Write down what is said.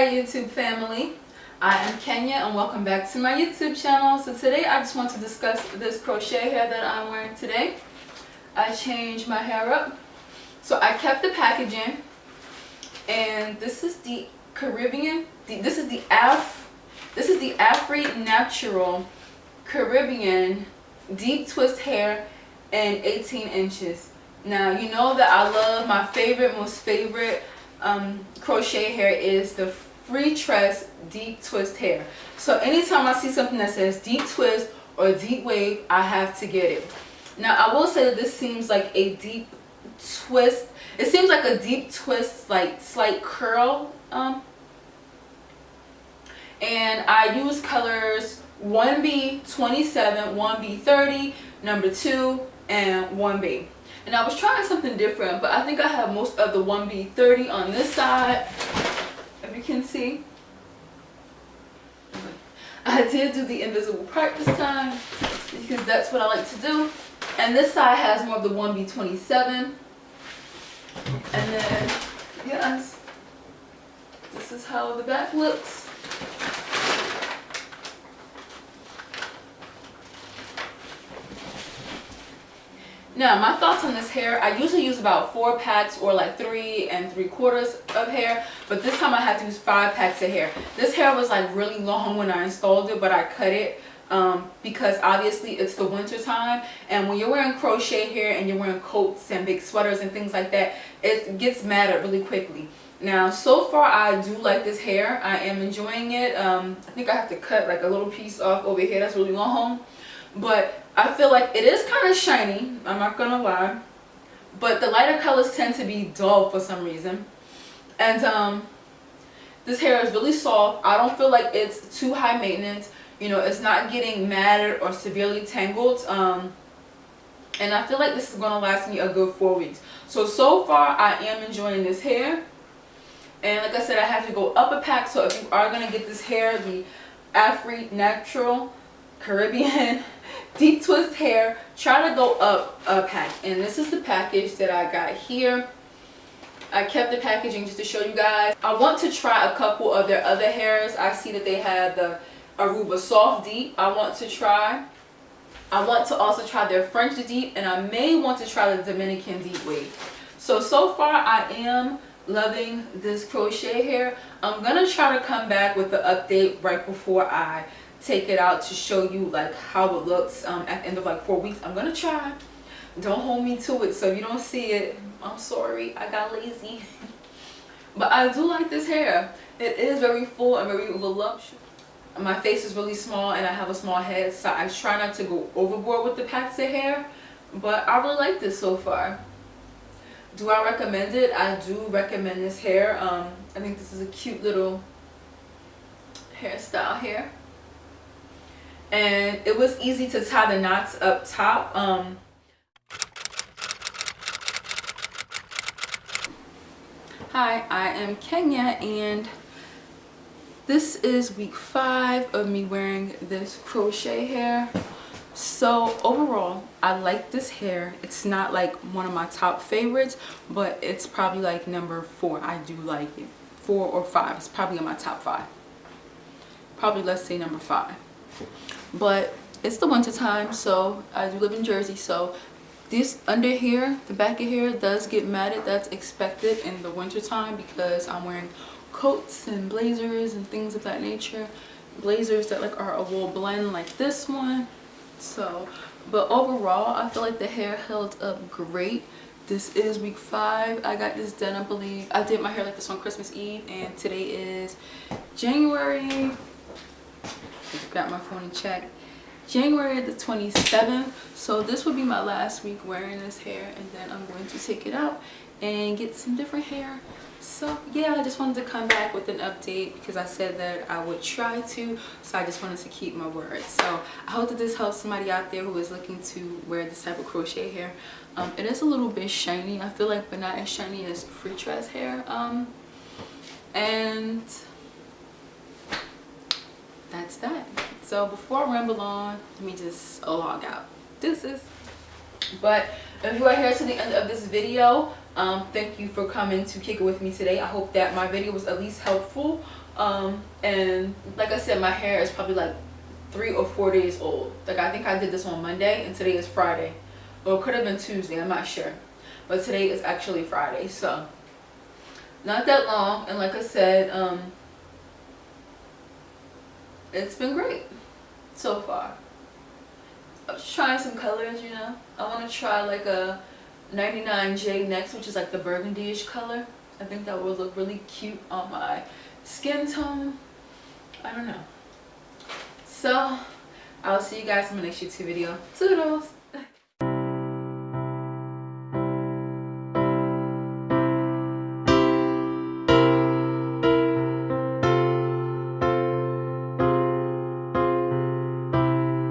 Hi YouTube family, I am Kenya and welcome back to my YouTube channel. So today I just want to discuss this crochet hair that I'm wearing today. I changed my hair up. So I kept the packaging, and this is the Carrribean, this is the Afri-Naptural Carrribean Deep Twist hair in 18 inches. Now you know that I love my most favorite crochet hair is the free tress deep twist hair. So anytime I see something that says deep twist or deep wave, I have to get it. Now I will say that this seems like a deep twist. It seems like a deep twist, like slight curl. And I use colors 1B27, 1B30, number 2, and 1B. And I was trying something different, but I think I have most of the 1B30 on this side. If you can see, I did do the invisible part this time because that's what I like to do. And this side has more of the 1B27. And then, yes, this is how the back looks. Now my thoughts on this hair, I usually use about 4 packs or like 3 3/4 of hair, but this time I had to use 5 packs of hair. This hair was like really long when I installed it, but I cut it because obviously it's the winter time, and when you're wearing crochet hair and you're wearing coats and big sweaters and things like that, it gets matted really quickly. Now so far I do like this hair. I am enjoying it. I think I have to cut like a little piece off over here that's really long, but I feel like it is kind of shiny, I'm not gonna lie, but the lighter colors tend to be dull for some reason. And this hair is really soft. I don't feel like it's too high maintenance. You know, it's not getting matted or severely tangled. And I feel like this is gonna last me a good 4 weeks. So far I am enjoying this hair. And like I said, I have to go up a pack. So if you are gonna get this hair, the Afri-Natural Carrribean Deep Twist hair, try to go up a pack. And this is the package that I got here. I kept the packaging just to show you guys. I want to try a couple of their other hairs. I see that they have the Aruba Soft Deep I want to try. I want to also try their French Deep, and I may want to try the Dominican Deep Wave. So far I am loving this crochet hair. I'm gonna try to come back with the update right before I take it out to show you like how it looks at the end of like 4 weeks. I'm gonna try. Don't hold me to it, so if you don't see it, I'm sorry, I got lazy. But I do like this hair. It is very full and very voluptuous. My face is really small and I have a small head, so I try not to go overboard with the packs of hair, but I really like this so far. Do I recommend it? I do recommend this hair. I think this is a cute little hairstyle here. And it was easy to tie the knots up top. Hi, I am Kenya, and this is week 5 of me wearing this crochet hair. So overall, I like this hair. It's not like one of my top favorites, but it's probably like number 4. I do like it. 4 or 5. It's probably in my top 5. Probably, let's say, number 5. But it's the winter time, so I do live in Jersey, so this under here, the back of here, does get matted. That's expected in the winter time because I'm wearing coats and blazers and things of that nature. Blazers that like are a wool blend like this one. So, but overall I feel like the hair held up great. This is week 5. I got this done, I believe. I did my hair like this on Christmas Eve, and today is January, got my phone and check, January the 27th. So this would be my last week wearing this hair, and then I'm going to take it out and get some different hair. So yeah, I just wanted to come back with an update because I said that I would try to, so I just wanted to keep my word. So I hope that this helps somebody out there who is looking to wear this type of crochet hair. It is a little bit shiny, I feel like, but not as shiny as free tress hair. And that's that. So before I ramble on, let me just log out. Deuces. But if you are here to the end of this video, thank you for coming to kick it with me today. I hope that my video was at least helpful And like I said, my hair is probably like 3 or 4 days old. Like I think I did this on Monday and today is Friday, or it could have been Tuesday, I'm not sure, but today is actually Friday, so not that long. And like I said, it's been great so far. I'm just trying some colors, you know. I want to try like a 99J next, which is like the burgundy-ish color. I think that would look really cute on my skin tone. I don't know. So I'll see you guys in my next YouTube video. Toodles!